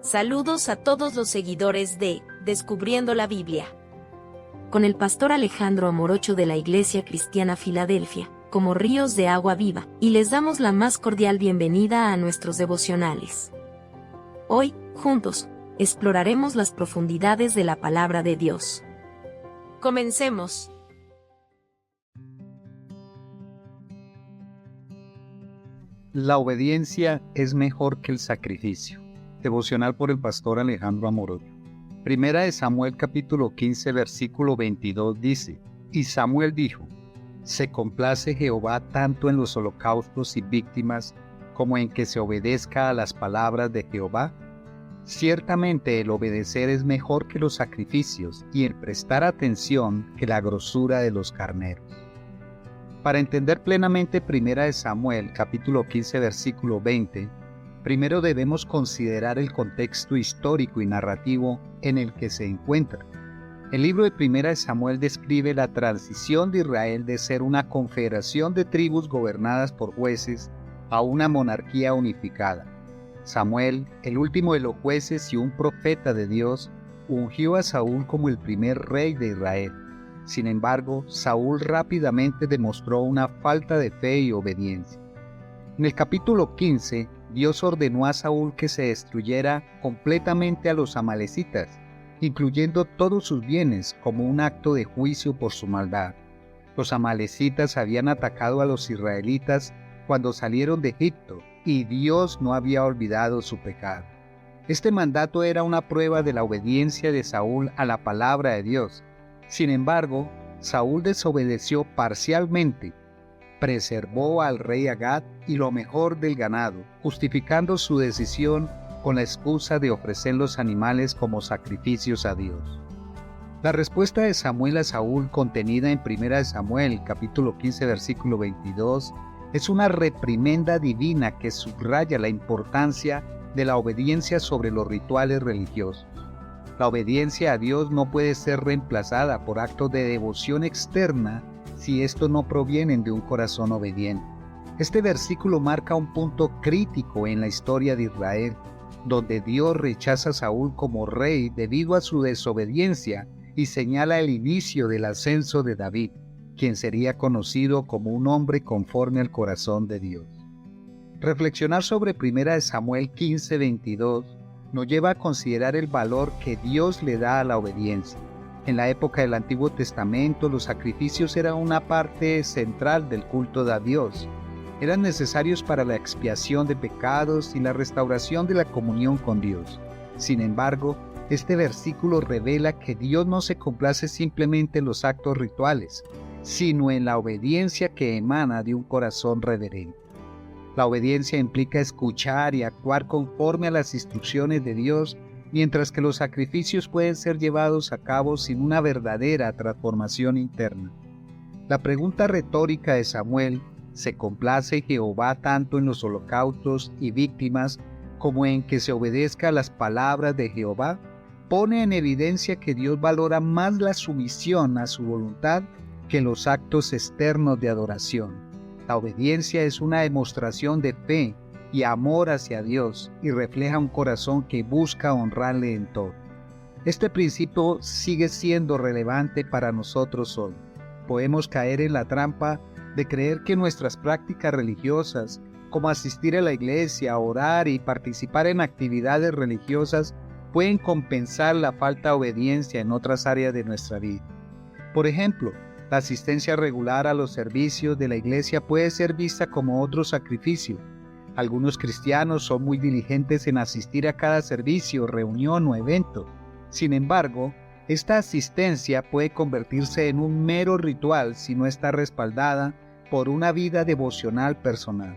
Saludos a todos los seguidores de Descubriendo la Biblia. Con el pastor Alejandro Amorocho de la Iglesia Cristiana Filadelfia, como ríos de agua viva, y les damos la más cordial bienvenida a nuestros devocionales. Hoy, juntos, exploraremos las profundidades de la palabra de Dios. Comencemos. La obediencia es mejor que el sacrificio. Devocional por el pastor Alejandro Amorocho. Primera de Samuel capítulo 15 versículo 22 dice: Y Samuel dijo: ¿Se complace Jehová tanto en los holocaustos y víctimas como en que se obedezca a las palabras de Jehová? Ciertamente el obedecer es mejor que los sacrificios y el prestar atención que la grosura de los carneros. Para entender plenamente Primera de Samuel capítulo 15 versículo 20, primero debemos considerar el contexto histórico y narrativo en el que se encuentra. El libro de Primera de Samuel describe la transición de Israel de ser una confederación de tribus gobernadas por jueces a una monarquía unificada. Samuel, el último de los jueces y un profeta de Dios, ungió a Saúl como el primer rey de Israel. Sin embargo, Saúl rápidamente demostró una falta de fe y obediencia. En el capítulo 15, Dios ordenó a Saúl que se destruyera completamente a los amalecitas, incluyendo todos sus bienes, como un acto de juicio por su maldad. Los amalecitas habían atacado a los israelitas cuando salieron de Egipto, y Dios no había olvidado su pecado. Este mandato era una prueba de la obediencia de Saúl a la palabra de Dios. Sin embargo, Saúl desobedeció parcialmente. Preservó al rey Agag y lo mejor del ganado, justificando su decisión con la excusa de ofrecer los animales como sacrificios a Dios. La respuesta de Samuel a Saúl, contenida en 1 Samuel capítulo 15 versículo 22, es una reprimenda divina que subraya la importancia de la obediencia sobre los rituales religiosos. La obediencia a Dios no puede ser reemplazada por actos de devoción externa si estos no provienen de un corazón obediente. Este versículo marca un punto crítico en la historia de Israel, donde Dios rechaza a Saúl como rey debido a su desobediencia y señala el inicio del ascenso de David, quien sería conocido como un hombre conforme al corazón de Dios. Reflexionar sobre 1 Samuel 15:22 nos lleva a considerar el valor que Dios le da a la obediencia. En la época del Antiguo Testamento, los sacrificios eran una parte central del culto a Dios. Eran necesarios para la expiación de pecados y la restauración de la comunión con Dios. Sin embargo, este versículo revela que Dios no se complace simplemente en los actos rituales, sino en la obediencia que emana de un corazón reverente. La obediencia implica escuchar y actuar conforme a las instrucciones de Dios, mientras que los sacrificios pueden ser llevados a cabo sin una verdadera transformación interna. La pregunta retórica de Samuel: ¿se complace Jehová tanto en los holocaustos y víctimas como en que se obedezca a las palabras de Jehová? Pone en evidencia que Dios valora más la sumisión a su voluntad que los actos externos de adoración. La obediencia es una demostración de fe y amor hacia Dios y refleja un corazón que busca honrarle en todo. Este principio sigue siendo relevante para nosotros hoy. Podemos caer en la trampa de creer que nuestras prácticas religiosas, como asistir a la iglesia, orar y participar en actividades religiosas, pueden compensar la falta de obediencia en otras áreas de nuestra vida. Por ejemplo, la asistencia regular a los servicios de la iglesia puede ser vista como otro sacrificio. Algunos cristianos son muy diligentes en asistir a cada servicio, reunión o evento. Sin embargo, esta asistencia puede convertirse en un mero ritual si no está respaldada por una vida devocional personal.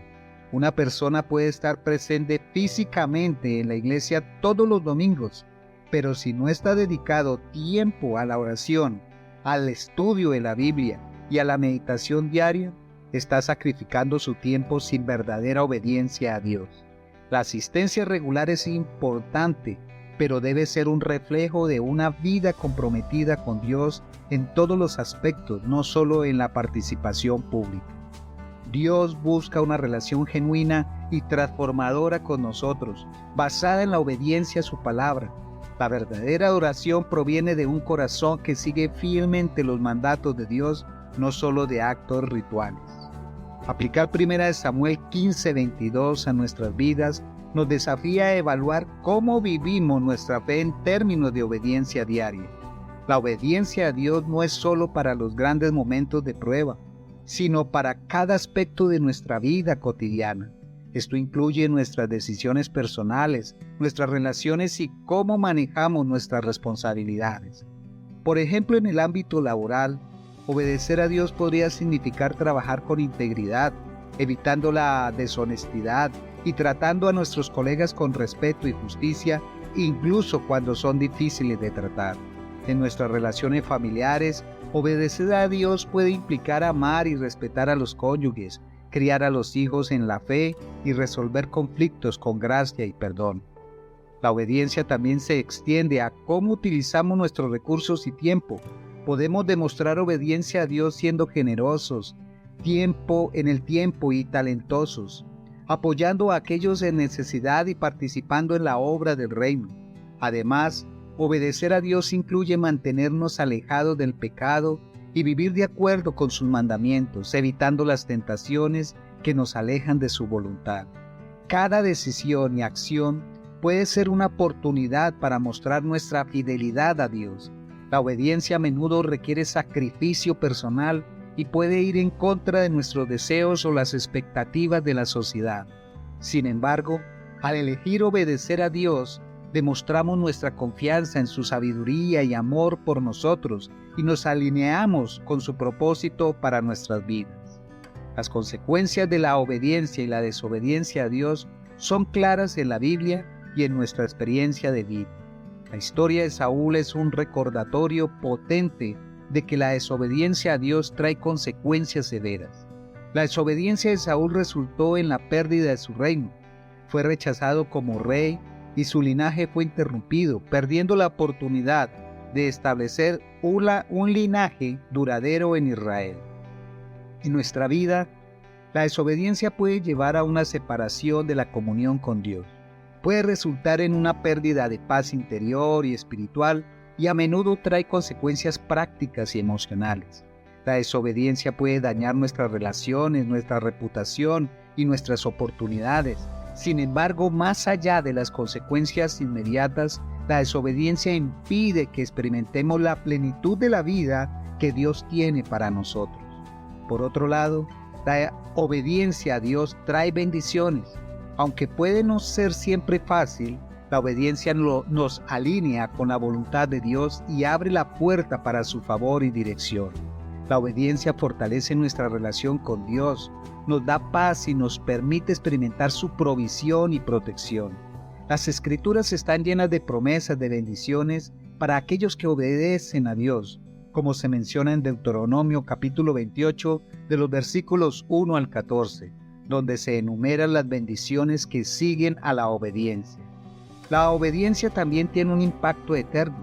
Una persona puede estar presente físicamente en la iglesia todos los domingos, pero si no está dedicado tiempo a la oración, al estudio de la Biblia y a la meditación diaria, está sacrificando su tiempo sin verdadera obediencia a Dios. La asistencia regular es importante, pero debe ser un reflejo de una vida comprometida con Dios en todos los aspectos, no solo en la participación pública. Dios busca una relación genuina y transformadora con nosotros, basada en la obediencia a su palabra. La verdadera adoración proviene de un corazón que sigue fielmente los mandatos de Dios, no solo de actos rituales. Aplicar 1 Samuel 15:22 a nuestras vidas nos desafía a evaluar cómo vivimos nuestra fe en términos de obediencia diaria. La obediencia a Dios no es solo para los grandes momentos de prueba, sino para cada aspecto de nuestra vida cotidiana. Esto incluye nuestras decisiones personales, nuestras relaciones y cómo manejamos nuestras responsabilidades. Por ejemplo, en el ámbito laboral, obedecer a Dios podría significar trabajar con integridad, evitando la deshonestidad y tratando a nuestros colegas con respeto y justicia, incluso cuando son difíciles de tratar. En nuestras relaciones familiares, obedecer a Dios puede implicar amar y respetar a los cónyuges, criar a los hijos en la fe y resolver conflictos con gracia y perdón. La obediencia también se extiende a cómo utilizamos nuestros recursos y tiempo. Podemos demostrar obediencia a Dios siendo generosos, en el tiempo y talentosos, apoyando a aquellos en necesidad y participando en la obra del reino. Además, obedecer a Dios incluye mantenernos alejados del pecado y vivir de acuerdo con sus mandamientos, evitando las tentaciones que nos alejan de su voluntad. Cada decisión y acción puede ser una oportunidad para mostrar nuestra fidelidad a Dios. La obediencia a menudo requiere sacrificio personal y puede ir en contra de nuestros deseos o las expectativas de la sociedad. Sin embargo, al elegir obedecer a Dios, demostramos nuestra confianza en su sabiduría y amor por nosotros y nos alineamos con su propósito para nuestras vidas. Las consecuencias de la obediencia y la desobediencia a Dios son claras en la Biblia y en nuestra experiencia de vida. La historia de Saúl es un recordatorio potente de que la desobediencia a Dios trae consecuencias severas. La desobediencia de Saúl resultó en la pérdida de su reino. Fue rechazado como rey y su linaje fue interrumpido, perdiendo la oportunidad de establecer un linaje duradero en Israel. En nuestra vida, la desobediencia puede llevar a una separación de la comunión con Dios. Puede resultar en una pérdida de paz interior y espiritual y a menudo trae consecuencias prácticas y emocionales. La desobediencia puede dañar nuestras relaciones, nuestra reputación y nuestras oportunidades. Sin embargo, más allá de las consecuencias inmediatas, la desobediencia impide que experimentemos la plenitud de la vida que Dios tiene para nosotros. Por otro lado, la obediencia a Dios trae bendiciones. Aunque puede no ser siempre fácil, la obediencia nos alinea con la voluntad de Dios y abre la puerta para su favor y dirección. La obediencia fortalece nuestra relación con Dios, nos da paz y nos permite experimentar su provisión y protección. Las Escrituras están llenas de promesas de bendiciones para aquellos que obedecen a Dios, como se menciona en Deuteronomio capítulo 28, de los versículos 1 al 14, donde se enumeran las bendiciones que siguen a la obediencia. La obediencia también tiene un impacto eterno.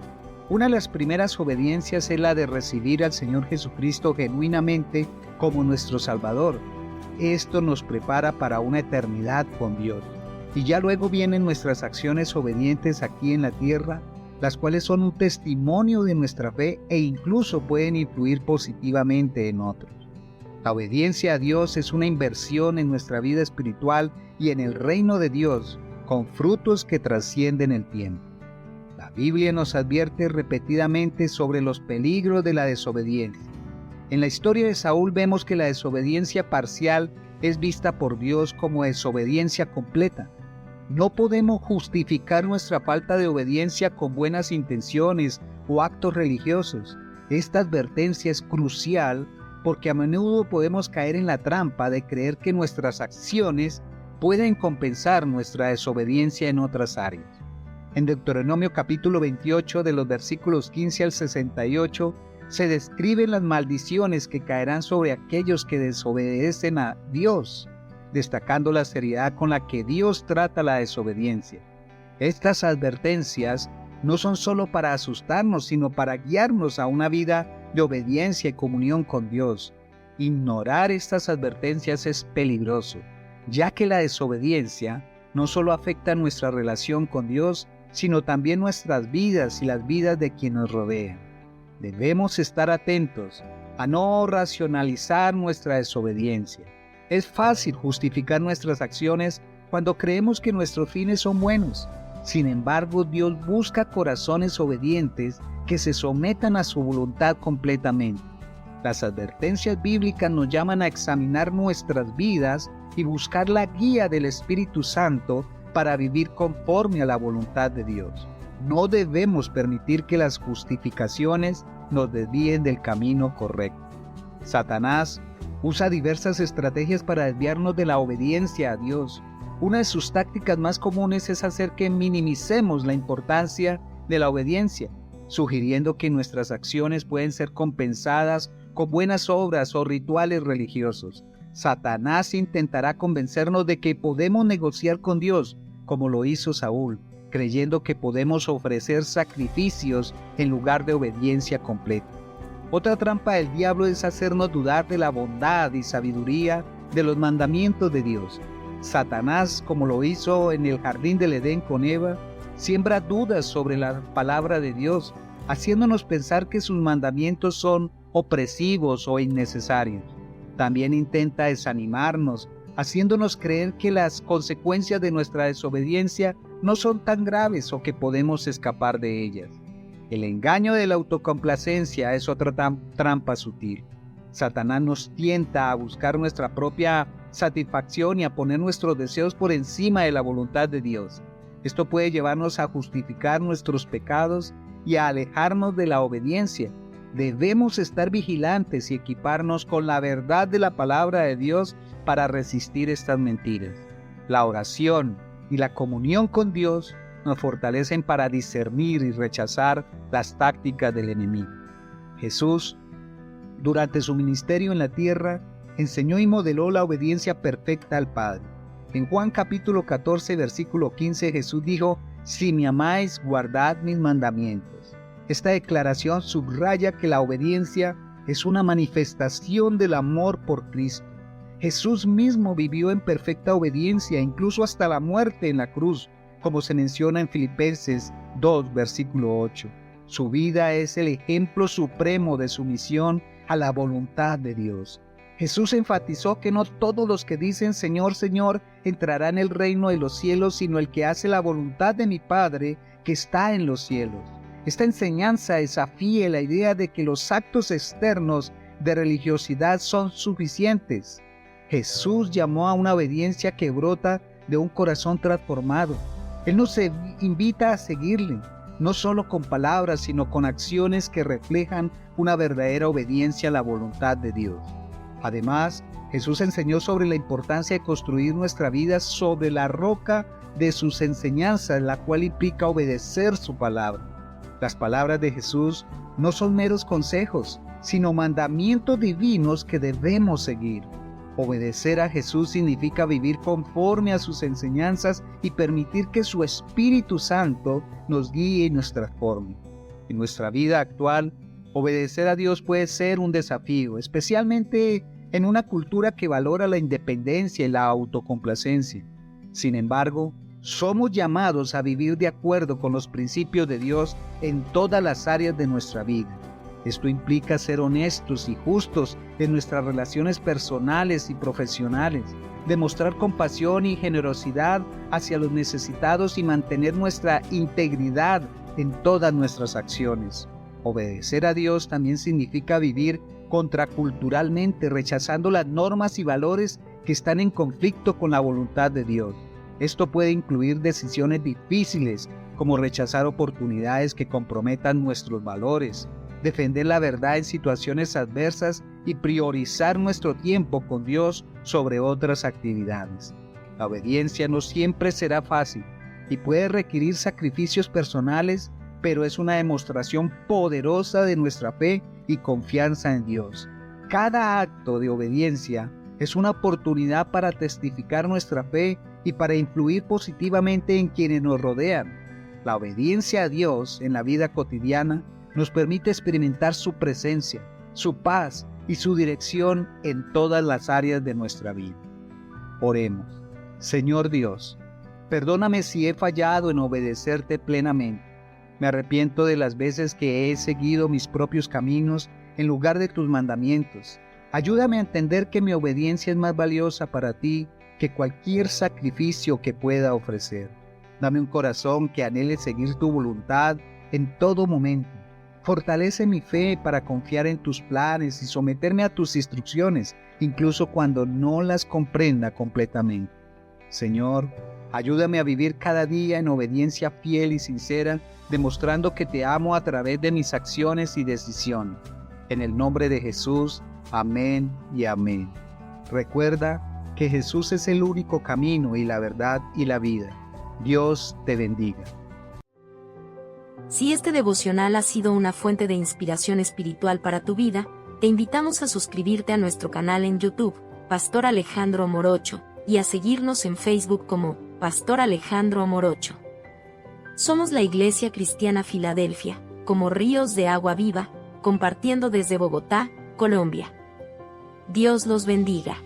Una de las primeras obediencias es la de recibir al Señor Jesucristo genuinamente como nuestro Salvador. Esto nos prepara para una eternidad con Dios. Y ya luego vienen nuestras acciones obedientes aquí en la tierra, las cuales son un testimonio de nuestra fe e incluso pueden influir positivamente en otros. La obediencia a Dios es una inversión en nuestra vida espiritual y en el reino de Dios, con frutos que trascienden el tiempo. La Biblia nos advierte repetidamente sobre los peligros de la desobediencia. En la historia de Saúl vemos que la desobediencia parcial es vista por Dios como desobediencia completa. No podemos justificar nuestra falta de obediencia con buenas intenciones o actos religiosos. Esta advertencia es crucial porque a menudo podemos caer en la trampa de creer que nuestras acciones pueden compensar nuestra desobediencia en otras áreas. En Deuteronomio capítulo 28, de los versículos 15 al 68, se describen las maldiciones que caerán sobre aquellos que desobedecen a Dios, destacando la seriedad con la que Dios trata la desobediencia. Estas advertencias no son solo para asustarnos, sino para guiarnos a una vida de obediencia y comunión con Dios. Ignorar estas advertencias es peligroso, ya que la desobediencia no solo afecta nuestra relación con Dios, sino también nuestras vidas y las vidas de quienes nos rodean. Debemos estar atentos a no racionalizar nuestra desobediencia. Es fácil justificar nuestras acciones cuando creemos que nuestros fines son buenos. Sin embargo, Dios busca corazones obedientes que se sometan a su voluntad completamente. Las advertencias bíblicas nos llaman a examinar nuestras vidas y buscar la guía del Espíritu Santo para vivir conforme a la voluntad de Dios. No debemos permitir que las justificaciones nos desvíen del camino correcto. Satanás usa diversas estrategias para desviarnos de la obediencia a Dios. Una de sus tácticas más comunes es hacer que minimicemos la importancia de la obediencia, sugiriendo que nuestras acciones pueden ser compensadas con buenas obras o rituales religiosos. Satanás intentará convencernos de que podemos negociar con Dios, como lo hizo Saúl, creyendo que podemos ofrecer sacrificios en lugar de obediencia completa. Otra trampa del diablo es hacernos dudar de la bondad y sabiduría de los mandamientos de Dios. Satanás, como lo hizo en el jardín del Edén con Eva, siembra dudas sobre la palabra de Dios, haciéndonos pensar que sus mandamientos son opresivos o innecesarios. También intenta desanimarnos, haciéndonos creer que las consecuencias de nuestra desobediencia no son tan graves o que podemos escapar de ellas. El engaño de la autocomplacencia es otra trampa sutil. Satanás nos tienta a buscar nuestra propia satisfacción y a poner nuestros deseos por encima de la voluntad de Dios. Esto puede llevarnos a justificar nuestros pecados y a alejarnos de la obediencia. Debemos estar vigilantes y equiparnos con la verdad de la palabra de Dios para resistir estas mentiras. La oración y la comunión con Dios nos fortalecen para discernir y rechazar las tácticas del enemigo. Jesús, durante su ministerio en la tierra, enseñó y modeló la obediencia perfecta al Padre. En Juan capítulo 14, versículo 15, Jesús dijo: «Si me amáis, guardad mis mandamientos». Esta declaración subraya que la obediencia es una manifestación del amor por Cristo. Jesús mismo vivió en perfecta obediencia, incluso hasta la muerte en la cruz, como se menciona en Filipenses 2, versículo 8. Su vida es el ejemplo supremo de sumisión a la voluntad de Dios. Jesús enfatizó que no todos los que dicen Señor, Señor, entrarán en el reino de los cielos, sino el que hace la voluntad de mi Padre que está en los cielos. Esta enseñanza desafía la idea de que los actos externos de religiosidad son suficientes. Jesús llamó a una obediencia que brota de un corazón transformado. Él nos invita a seguirle, no solo con palabras, sino con acciones que reflejan una verdadera obediencia a la voluntad de Dios. Además, Jesús enseñó sobre la importancia de construir nuestra vida sobre la roca de sus enseñanzas, la cual implica obedecer su palabra. Las palabras de Jesús no son meros consejos, sino mandamientos divinos que debemos seguir. Obedecer a Jesús significa vivir conforme a sus enseñanzas y permitir que su Espíritu Santo nos guíe y nos transforme. En nuestra vida actual, obedecer a Dios puede ser un desafío, especialmente en una cultura que valora la independencia y la autocomplacencia. Sin embargo, somos llamados a vivir de acuerdo con los principios de Dios en todas las áreas de nuestra vida. Esto implica ser honestos y justos en nuestras relaciones personales y profesionales, demostrar compasión y generosidad hacia los necesitados y mantener nuestra integridad en todas nuestras acciones. Obedecer a Dios también significa vivir contraculturalmente, rechazando las normas y valores que están en conflicto con la voluntad de Dios. Esto puede incluir decisiones difíciles, como rechazar oportunidades que comprometan nuestros valores, defender la verdad en situaciones adversas y priorizar nuestro tiempo con Dios sobre otras actividades. La obediencia no siempre será fácil y puede requerir sacrificios personales, pero es una demostración poderosa de nuestra fe y confianza en Dios. Cada acto de obediencia es una oportunidad para testificar nuestra fe y para influir positivamente en quienes nos rodean. La obediencia a Dios en la vida cotidiana nos permite experimentar su presencia, su paz y su dirección en todas las áreas de nuestra vida. Oremos. Señor Dios, perdóname si he fallado en obedecerte plenamente. Me arrepiento de las veces que he seguido mis propios caminos en lugar de tus mandamientos. Ayúdame a entender que mi obediencia es más valiosa para ti que cualquier sacrificio que pueda ofrecer. Dame un corazón que anhele seguir tu voluntad en todo momento. Fortalece mi fe para confiar en tus planes y someterme a tus instrucciones, incluso cuando no las comprenda completamente. Señor, ayúdame a vivir cada día en obediencia fiel y sincera, demostrando que te amo a través de mis acciones y decisiones. En el nombre de Jesús, amén y amén. Recuerda que Jesús es el único camino y la verdad y la vida. Dios te bendiga. Si este devocional ha sido una fuente de inspiración espiritual para tu vida, te invitamos a suscribirte a nuestro canal en YouTube, Pastor Alejandro Morocho, y a seguirnos en Facebook como Pastor Alejandro Morocho. Somos la Iglesia Cristiana Filadelfia, como ríos de agua viva, compartiendo desde Bogotá, Colombia. Dios los bendiga.